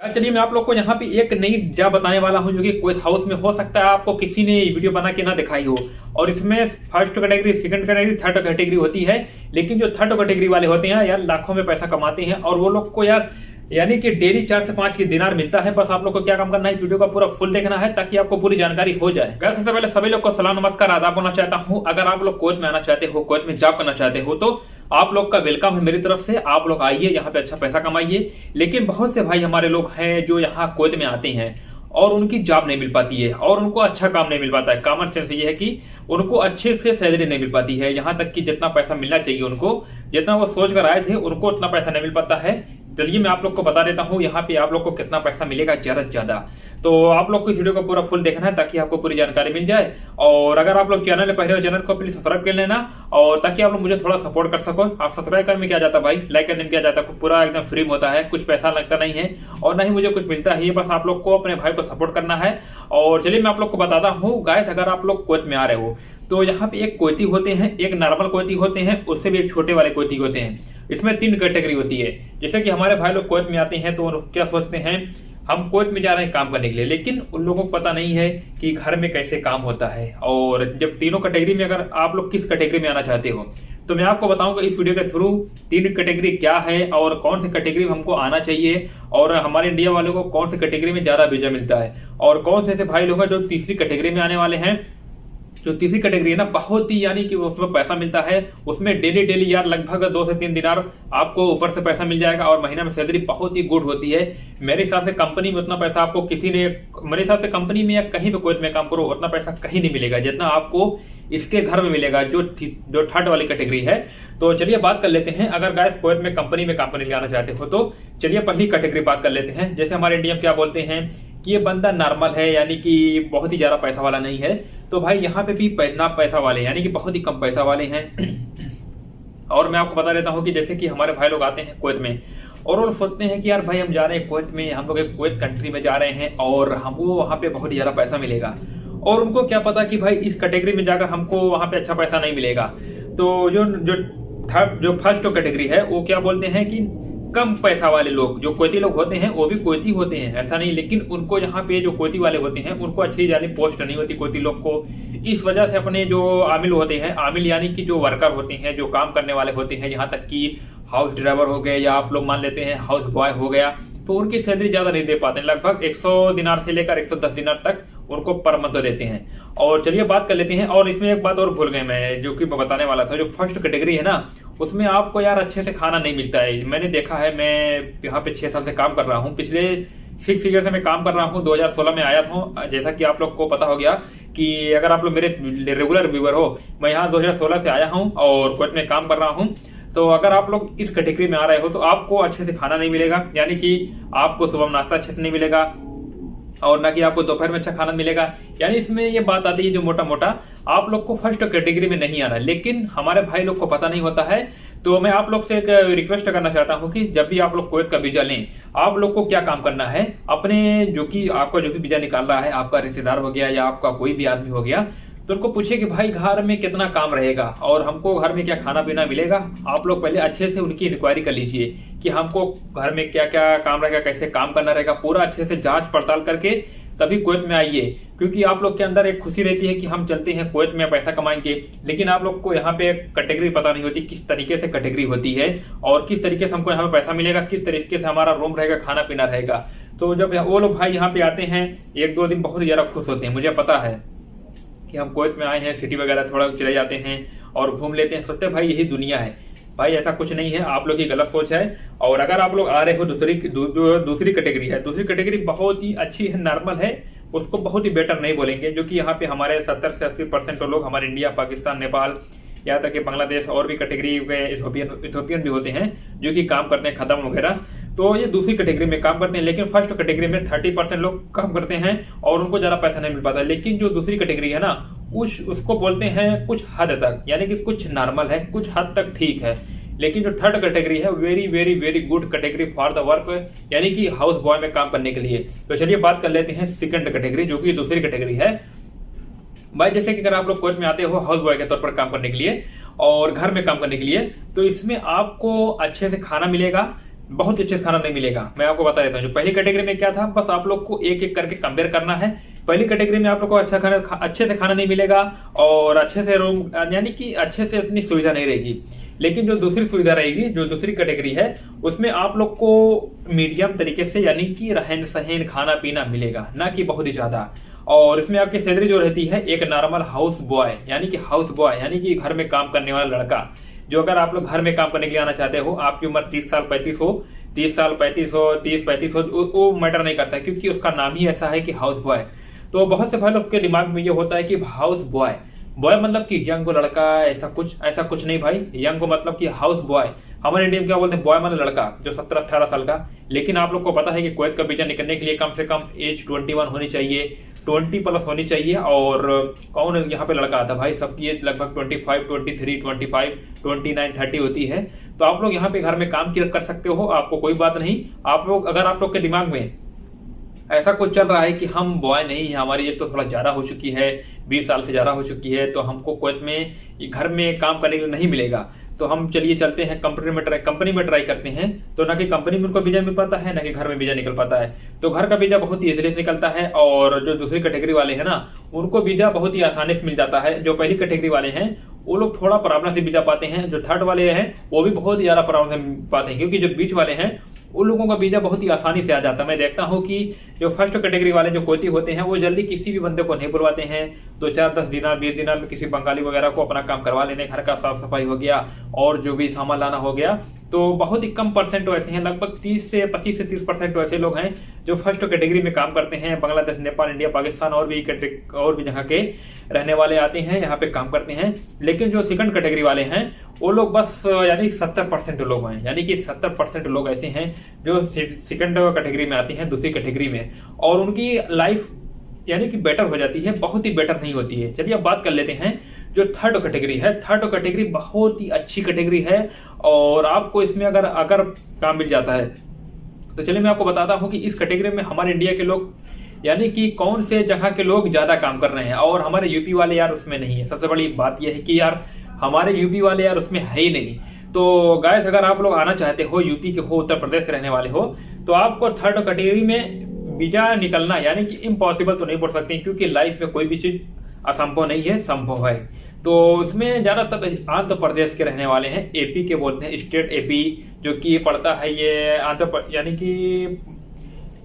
चलिए मैं आप लोग को यहाँ पे एक नई जॉब बताने वाला हूँ जो कि कोई हाउस में हो सकता है आपको किसी ने वीडियो बना के ना दिखाई हो। और इसमें first category, second category, third category होती है। लेकिन जो थर्ड कैटेगरी वाले होते हैं यार लाखों में पैसा कमाते हैं और वो लोग को यार यानी कि डेली 4 से 5 की दिनार मिलता है। बस आप लोग को क्या काम करना है, इस वीडियो का पूरा फुल देखना है ताकि आपको पूरी जानकारी हो जाए। गाइस सबसे पहले सभी लोग को सलाम नमस्कार आदाब होना चाहता हूं। अगर आप लोग कोच में आना चाहते हो, कोच में जॉब करना चाहते हो तो आप लोग का वेलकम है मेरी तरफ से। आप लोग आइए, यहाँ पे अच्छा पैसा कमाइए। लेकिन बहुत से भाई हमारे लोग हैं जो यहाँ कोच में आते हैं और उनकी जॉब नहीं मिल पाती है और उनको अच्छा काम नहीं मिल पाता है। कॉमन सेंस ये है कि उनको अच्छे से सैलरी नहीं मिल पाती है। यहाँ तक कि जितना पैसा मिलना चाहिए उनको, जितना वो सोच कर आए थे उनको उतना पैसा नहीं मिल पाता है। चलिए मैं आप लोग को बता देता हूँ यहाँ पे आप लोग को कितना पैसा मिलेगा ज्यादा से ज्यादा। तो आप लोग को इस वीडियो को पूरा फुल देखना है ताकि आपको पूरी जानकारी मिल जाए। और अगर आप लोग चैनल में पहले हो, चैनल को प्लीज सब्सक्राइब कर लेना और ताकि आप लोग मुझे थोड़ा सपोर्ट कर सको। आप सब्सक्राइब करने में क्या जाता भाई, लाइक करने में क्या जाता, पूरा एकदम फ्री में होता है, कुछ पैसा लगता नहीं है और ना ही मुझे कुछ मिलता है। ये बस आप लोग को अपने भाई को सपोर्ट करना है। और चलिए मैं आप लोग को बताता हूँ गाइस, अगर आप लोग कोच में आ रहे हो तो यहाँ पे एक कोयती होते हैं, एक नॉर्मल कोयती होते हैं, उससे भी एक छोटे वाले कोयती होते हैं। इसमें 3 कैटेगरी होती है। जैसे कि हमारे भाई लोग कोच में आते हैं तो क्या सोचते हैं, हम कोच में जा रहे हैं काम करने के लिए, लेकिन उन लोगों को पता नहीं है कि घर में कैसे काम होता है। और जब तीनों कैटेगरी में अगर आप लोग किस कैटेगरी में आना चाहते हो तो मैं आपको बताऊंगा इस वीडियो के थ्रू 3 कैटेगरी क्या है और कौन सी कैटेगरी में हमको आना चाहिए और हमारे इंडिया वालों को कौन सी कैटेगरी में ज्यादा वीजा मिलता है और कौन से ऐसे भाई लोग हैं जो तीसरी कैटेगरी में आने वाले हैं। जो तीसरी कैटेगरी है ना, बहुत ही यानी कि उसमें पैसा मिलता है। उसमें डेली यार लगभग 2 से 3 दिनार आपको ऊपर से पैसा मिल जाएगा और महीना में सैलरी बहुत ही गुड होती है। मेरे हिसाब से कंपनी में उतना पैसा आपको किसी ने, मेरे हिसाब से कंपनी में या कहीं पे कोच में काम करो उतना पैसा कहीं नहीं मिलेगा जितना आपको इसके घर में मिलेगा जो थर्ड वाली कैटेगरी है। तो चलिए बात कर लेते हैं, अगर गाइस कोच में कंपनी में काम करने आना चाहते हो तो चलिए पहली कैटेगरी बात कर लेते हैं। जैसे हमारे इंडिया में क्या बोलते हैं कि ये बंदा नॉर्मल है, यानी कि बहुत ही ज्यादा पैसा वाला नहीं है। तो भाई यहाँ पे भी ना पैसा वाले यानी कि बहुत ही कम पैसा वाले हैं। और मैं आपको बता देता हूँ कि जैसे कि हमारे भाई लोग आते हैं कुवैत में और वो सोचते हैं कि यार भाई हम जा रहे हैं कुवैत में, हम लोग एक कुवैत कंट्री में जा रहे हैं और हमको वहाँ पे बहुत ही ज्यादा पैसा मिलेगा। और उनको क्या पता कि भाई इस कैटेगरी में जाकर हमको वहाँ पे अच्छा पैसा नहीं मिलेगा। तो जो फर्स्ट कैटेगरी है वो क्या बोलते हैं कि कम पैसा वाले लोग, जो कोयती लोग होते हैं वो भी कोयती होते हैं ऐसा नहीं, लेकिन उनको यहाँ पे जो कोयती वाले होते हैं उनको अच्छी जानी पोस्ट नहीं होती कोयती लोग को। इस वजह से अपने जो आमिल होते हैं, आमिल यानी कि जो वर्कर होते हैं, जो काम करने वाले होते हैं, यहाँ तक कि हाउस ड्राइवर हो गए या आप लोग मान लेते हैं हाउस बॉय हो गया, तो उनकी सैलरी ज्यादा नहीं दे पाते। लगभग 100 दिनार से लेकर 110 दिनार तक उनको पर मंथ देते हैं। और चलिए बात कर लेते हैं। और इसमें एक बात और भूल गए मैं, जो कि बताने वाला था, जो फर्स्ट कैटेगरी है ना उसमें आपको यार अच्छे से खाना नहीं मिलता है। मैंने देखा है, मैं यहाँ पे 6 साल से काम कर रहा हूँ, पिछले 6 फिगर से मैं काम कर रहा हूँ। 2016 में आया था, जैसा कि आप लोग को पता हो गया कि अगर आप लोग मेरे रेगुलर व्यूअर हो, मैं यहाँ 2016 से आया हूँ और कोच में काम कर रहा हूँ। तो अगर आप लोग इस कैटेगरी में आ रहे हो तो आपको अच्छे से खाना नहीं मिलेगा, यानी कि आपको सुबह नाश्ता अच्छे से नहीं मिलेगा और ना कि आपको दोपहर में अच्छा खाना मिलेगा। यानी इसमें ये बात आती है जो मोटा मोटा आप लोग को फर्स्ट कैटेगरी में नहीं आना, लेकिन हमारे भाई लोग को पता नहीं होता है। तो मैं आप लोग से एक रिक्वेस्ट करना चाहता हूं कि जब भी आप लोग कोविड का वीजा लें, आप लोग को क्या काम करना है, अपने जो कि आपका जो भी वीजा निकाल रहा है, आपका रिश्तेदार हो गया या आपका कोई भी आदमी हो गया, तो उनको पूछिए कि भाई घर में कितना काम रहेगा और हमको घर में क्या खाना पीना मिलेगा। आप लोग पहले अच्छे से उनकी इंक्वायरी कर लीजिए कि हमको घर में क्या क्या काम रहेगा, कैसे काम करना रहेगा, पूरा अच्छे से जांच पड़ताल करके तभी कुवैत में आइए। क्योंकि आप लोग के अंदर एक खुशी रहती है कि हम चलते हैं कुवैत में पैसा कमाएंगे, लेकिन आप लोग को यहाँ पे कैटेगरी पता नहीं होती किस तरीके से कैटेगरी होती है और किस तरीके से हमको यहाँ पे पैसा मिलेगा, किस तरीके से हमारा रूम रहेगा, खाना पीना रहेगा। तो जब वो लोग भाई यहाँ पे आते हैं 1-2 दिन बहुत ज्यादा खुश होते हैं। मुझे पता है कि हम कुवैत में आए हैं, सिटी वगैरह थोड़ा चले जाते हैं और घूम लेते हैं, सोचते हैं भाई यही दुनिया है। भाई ऐसा कुछ नहीं है, आप लोग की गलत सोच है। और अगर आप लोग आ रहे हो दूसरी कैटेगरी है, दूसरी कैटेगरी बहुत ही अच्छी है, नॉर्मल है, उसको बहुत ही बेटर नहीं बोलेंगे। जो कि यहाँ पे हमारे 70 से 80% लोग हमारे इंडिया, पाकिस्तान, नेपाल, यहाँ तक कि बांग्लादेश और भी कैटेगरी के इथोपियन भी होते हैं जो कि काम करते हैं खत्म वगैरह। तो ये दूसरी कैटेगरी में काम करते हैं, लेकिन फर्स्ट कैटेगरी में 30% लोग काम करते हैं और उनको ज्यादा पैसा नहीं मिल पाता। लेकिन जो दूसरी कैटेगरी है ना उसको बोलते हैं कुछ हद तक, यानी कि कुछ नॉर्मल है, कुछ हद तक ठीक है। लेकिन जो थर्ड कैटेगरी है very very very good category for the work, यानी कि हाउस बॉय में काम करने के लिए। तो चलिए बात कर लेते हैं सेकंड कैटेगरी, जो कि दूसरी कैटेगरी है। भाई जैसे कि अगर आप लोग कोच में आते हो हाउस बॉय के तौर पर काम करने के लिए और घर में काम करने के लिए, तो इसमें आपको अच्छे से खाना मिलेगा, बहुत अच्छे से खाना नहीं मिलेगा। मैं आपको बता देता हूँ, जो पहली कैटेगरी में क्या था, बस आप लोग को एक एक करके कंपेयर करना है। पहली कैटेगरी में आप लोग को अच्छे से खाना नहीं मिलेगा और अच्छे से रूम यानी कि अच्छे से उतनी सुविधा नहीं रहेगी। लेकिन जो दूसरी सुविधा रहेगी, जो दूसरी कैटेगरी है, उसमें आप लोग को मीडियम तरीके से यानी कि रहन सहन खाना पीना मिलेगा, ना कि बहुत ही ज्यादा। और इसमें आपकी सैलरी जो रहती है, एक नॉर्मल हाउस बॉय यानी कि घर में काम करने वाला लड़का, जो अगर आप लोग घर में काम करने के लिए आना चाहते हो, आपकी उम्र 30 साल 35 हो, 30 साल 35 हो, 30 35 हो, वो मैटर नहीं करता, क्योंकि उसका नाम ही ऐसा है कि हाउस बॉय। तो बहुत से भाई लोग के दिमाग में ये होता है कि हाउस बॉय मतलब कि यंग लड़का, ऐसा कुछ नहीं भाई। यंग मतलब कि हाउस बॉय, हमारे इंडिया में क्या बोलते हैं, बॉय मतलब लड़का जो 17-18 साल का। लेकिन आप लोग को पता है कि कुवैत का वीजा निकलने के लिए कम से कम एज 21 होनी चाहिए, 20 प्लस होनी चाहिए। और कौन यहाँ पे लड़का आता है भाई, सबकी एज लगभग 25, 23, 25, 29, 30 होती है। तो आप लोग यहाँ पे घर में काम कर सकते हो, आपको कोई बात नहीं। अगर आप लोग के दिमाग में ऐसा कुछ चल रहा है कि हम बॉय नहीं है, हमारी एज तो थोड़ा ज्यादा हो चुकी है, 20 साल से ज्यादा हो चुकी है, तो हमको कुवैत में घर में काम करने के लिए नहीं मिलेगा, तो हम चलिए चलते हैं कंपनी में ट्राई करते हैं। तो ना कि कंपनी में उनको वीजा मिल पाता है, ना कि घर में वीजा निकल पाता है। तो घर का वीजा बहुत ही इजीली से निकलता है, और जो दूसरी कैटेगरी वाले हैं ना, उनको वीजा बहुत ही आसानी से मिल जाता है। जो पहली कैटेगरी वाले हैं वो लोग थोड़ा प्रॉब्लम से वीजा पाते हैं, जो थर्ड वाले हैं वो भी बहुत ही ज्यादा प्रॉब्लम से पाते हैं, क्योंकि जो बीच वाले हैं उन लोगों का वीजा बहुत ही आसानी से आ जाता है। मैं देखता हूं कि जो फर्स्ट कैटेगरी वाले जो कुवैती होते हैं, वो जल्दी किसी भी बंदे को नहीं बुलवाते हैं। 2-4-10 दिनार 20 दिनार में किसी बंगाली वगैरह को अपना काम करवा लेने, घर का साफ सफाई हो गया और जो भी सामान लाना हो गया। तो बहुत ही कम परसेंट ऐसे हैं, लगभग 25 से 30% ऐसे लोग हैं जो फर्स्ट कैटेगरी में काम करते हैं। बांग्लादेश, नेपाल, इंडिया, पाकिस्तान और भी जगह के रहने वाले आते हैं, यहाँ पे काम करते हैं। लेकिन जो सेकंड कैटेगरी वाले हैं वो लोग बस यानी 70% लोग हैं, यानी कि 70% लोग ऐसे हैं जो सेकंड कैटेगरी में आते हैं, दूसरी कैटेगरी में, और उनकी लाइफ यानी कि बेटर हो जाती है, बहुत ही बेटर नहीं होती है। चलिए अब बात कर लेते हैं जो थर्ड कैटेगरी है। थर्ड कैटेगरी बहुत ही अच्छी कैटेगरी है, और आपको इसमें अगर काम मिल जाता है तो चलिए मैं आपको बताता हूं कि इस कैटेगरी में हमारे इंडिया के लोग यानी कि कौन से जगह के लोग ज्यादा काम कर रहे हैं, और हमारे यूपी वाले यार उसमें नहीं है। सबसे बड़ी बात यह है कि यार हमारे यूपी वाले यार उसमें है ही नहीं। तो गाइस, अगर आप लोग आना चाहते हो, यूपी के हो, उत्तर प्रदेश के रहने वाले हो, तो आपको थर्ड कैटेगरी में वीजा निकलना यानी कि इम्पॉसिबल तो नहीं बोल सकते, क्योंकि लाइफ में कोई भी चीज असंभव नहीं है, संभव है। तो उसमें ज्यादातर आंध्र प्रदेश के रहने वाले हैं, एपी के बोलते हैं, स्टेट एपी, जो कि पड़ता है ये यानी कि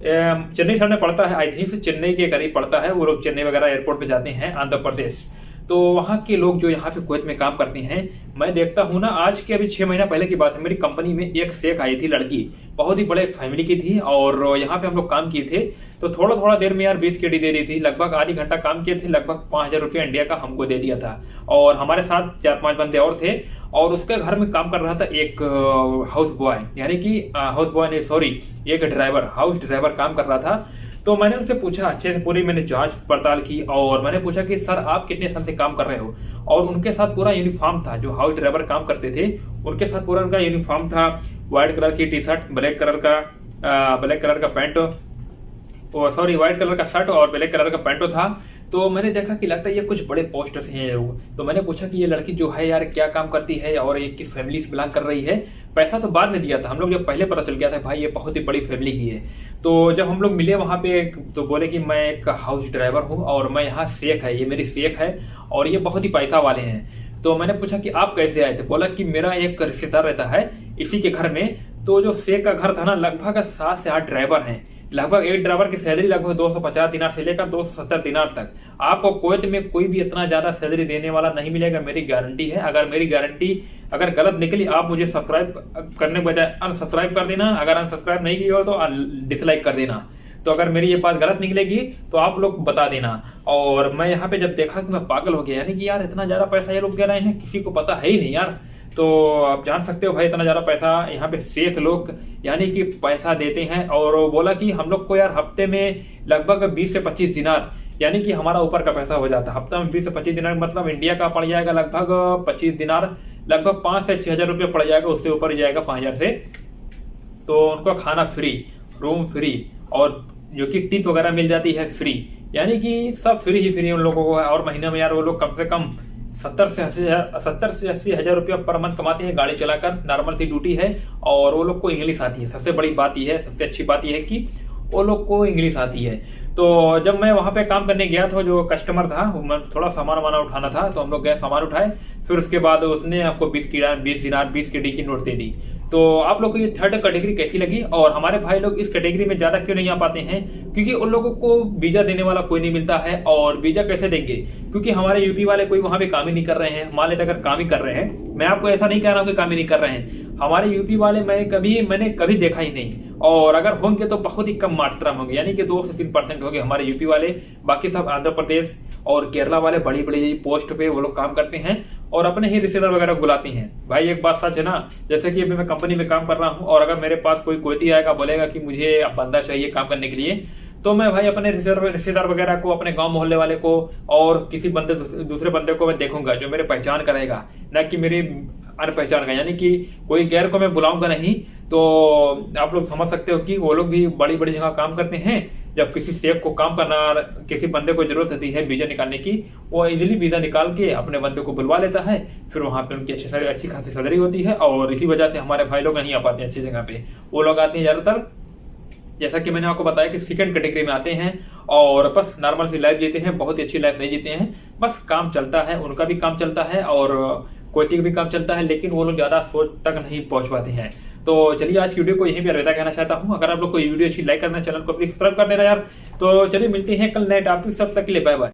चेन्नई साइड में पड़ता है, आई थिंक चेन्नई के करीब पड़ता है। वो लोग चेन्नई वगैरह एयरपोर्ट पे जाते हैं, आंध्र प्रदेश। तो वहाँ के लोग जो यहाँ पे कुवैत में काम करते हैं, मैं देखता हूँ ना, आज के अभी 6 महीना पहले की बात है, मेरी कंपनी में एक शेख आई थी लड़की, बहुत ही बड़े फैमिली की थी, और यहाँ पे हम लोग काम किए थे। तो थोड़ा देर में यार 20 केडी दे रही थी, लगभग आधी घंटा काम किए थे, लगभग 5,000 रुपया इंडिया का हमको दे दिया था। और हमारे साथ 4-5 बंदे और थे, और उसके घर में काम कर रहा था एक हाउस बॉय, यानी कि हाउस बॉय नहीं, सॉरी, एक ड्राइवर, हाउस ड्राइवर काम कर रहा था। तो मैंने उनसे पूछा, अच्छे से पूरी मैंने जांच पड़ताल की, और मैंने पूछा कि सर आप कितने साल से काम कर रहे हो। और उनके साथ पूरा यूनिफॉर्म था, जो हाउस ड्राइवर काम करते थे उनके साथ पूरा उनका यूनिफॉर्म था, व्हाइट कलर की टी शर्ट, ब्लैक कलर का पैंट, सॉरी व्हाइट कलर का शर्ट और ब्लैक कलर का पैंटो था। तो मैंने देखा कि लगता है ये कुछ बड़े पोस्ट से हैं लोग। तो मैंने पूछा कि ये लड़की जो है यार क्या काम करती है, और ये किस फैमिली से बिलोंग कर रही है। पैसा तो बाद में दिया था, हम लोग जब पहले पता चल गया था भाई ये बहुत ही बड़ी फैमिली की है। तो जब हम लोग मिले वहाँ पे, तो बोले कि मैं एक हाउस ड्राइवर हूँ, और मैं यहाँ शेख है, ये मेरी शेख है, और ये बहुत ही पैसा वाले हैं। तो मैंने पूछा कि आप कैसे आए थे, बोला कि मेरा एक रिश्तेदार रहता है इसी के घर में। तो जो शेख का घर था ना, लगभग 7 से 8 ड्राइवर हैं, लगभग एक ड्राइवर की सैलरी लगभग 250 दिनार से लेकर 270 दिनार तक। आपको कुवैत में कोई भी इतना ज्यादा सैलरी देने वाला नहीं मिलेगा, मेरी गारंटी है। अगर मेरी गारंटी अगर गलत निकली, आप मुझे सब्सक्राइब करने के बजाय अनसब्सक्राइब कर देना, अगर अनसब्सक्राइब नहीं किया हो तो डिसलाइक कर देना। तो अगर मेरी ये बात गलत निकलेगी तो आप लोग बता देना। और मैं यहाँ पे जब देखा कि मैं पागल हो गया, यानी कि यार इतना ज्यादा पैसा ये लोग दे रहे हैं, किसी को पता है ही नहीं यार। तो आप जान सकते हो भाई इतना ज्यादा पैसा यहाँ पे शेख लोग यानी कि पैसा देते हैं। और बोला कि हम लोग को यार हफ्ते में लगभग 20 से 25 दिनार, यानी कि हमारा ऊपर का पैसा हो जाता है। हफ्ता में 20 से 25 दिनार मतलब इंडिया का पड़ जाएगा लगभग 25 दिनार, लगभग 5 से 6 हजार रुपया पड़ जाएगा, उससे ऊपर जाएगा 5,000 से। तो उनको खाना फ्री, रूम फ्री, और जो कि टिप वगैरह मिल जाती है फ्री, यानी कि सब फ्री ही फ्री उन लोगों को है। और महीने में यार वो लोग कम से कम 70 से 80 हजार रुपया पर मंथ कमाते हैं गाड़ी चलाकर। नॉर्मल सी ड्यूटी है और वो लोग को इंग्लिश आती है। सबसे बड़ी बात यह है, सबसे अच्छी बात यह है कि वो लोग को इंग्लिश आती है। तो जब मैं वहां पे काम करने गया था, जो कस्टमर था, थोड़ा सामान वाना उठाना था, तो हम लोग गए, सामान उठाए। फिर उसके बाद उसने आपको 20 दिनार 20 KD की नोट दे दी। तो आप लोग को ये थर्ड कैटेगरी कैसी लगी, और हमारे भाई लोग इस कैटेगरी में ज्यादा क्यों नहीं आ पाते हैं? क्योंकि उन लोगों को वीजा देने वाला कोई नहीं मिलता है। और वीजा कैसे देंगे? क्योंकि हमारे यूपी वाले कोई वहां पे काम ही नहीं कर रहे हैं। मान लेते अगर काम ही कर रहे हैं, मैं आपको ऐसा नहीं कह रहा हूँ कि काम ही नहीं कर रहे हैं, हमारे यूपी वाले मैंने कभी देखा ही नहीं। और अगर होंगे तो बहुत ही कम मात्रा में होंगे, यानी कि 2 से 3% होंगे हमारे यूपी वाले। बाकी सब आंध्र प्रदेश और केरला वाले बड़ी बड़ी पोस्ट पे वो लोग काम करते हैं और अपने ही रिश्तेदार वगैरह बुलाते हैं। भाई एक बात सच है ना, जैसे कि अभी मैं कंपनी में काम कर रहा हूँ, और अगर मेरे पास कोई कोई आएगा, बोलेगा कि मुझे अब बंदा चाहिए काम करने के लिए, तो मैं भाई अपने रिश्तेदार वगैरह को, अपने गांव मोहल्ले वाले को और किसी दूसरे बंदे को मैं देखूंगा जो मेरे पहचान का रहेगा, न कि मेरी अनपहचान का। यानी कि कोई गैर को मैं बुलाऊंगा नहीं। तो आप लोग समझ सकते हो कि वो लोग भी बड़ी बड़ी जगह काम करते हैं। जब किसी स्टेप को काम करना, किसी बंदे को जरूरत होती है वीजा निकालने की, वो इजीली वीजा निकाल के अपने बंदे को बुलवा लेता है। फिर वहां पे उनकी अच्छी खासी सैलरी होती है। और इसी वजह से हमारे भाई लोग नहीं आ पाते अच्छी जगह पे। वो लोग आते हैं ज्यादातर, जैसा कि मैंने आपको बताया, कि सेकंड कैटेगरी में आते हैं और बस नॉर्मल सी लाइफ जीते हैं। बहुत ही अच्छी लाइफ नहीं जीते हैं, बस काम चलता है, उनका भी काम चलता है और कोई का भी काम चलता है, लेकिन वो लोग ज्यादा सोच तक नहीं पहुंच पाते हैं। तो चलिए आज की वीडियो को यहीं पे अलविदा कहना चाहता हूं। अगर आप लोग को ये वीडियो अच्छी लाइक करना, चैनल को प्लीज सब्सक्राइब कर देना यार। तो चलिए मिलते हैं कल नए टॉपिक, सब तक के लिए बाय बाय।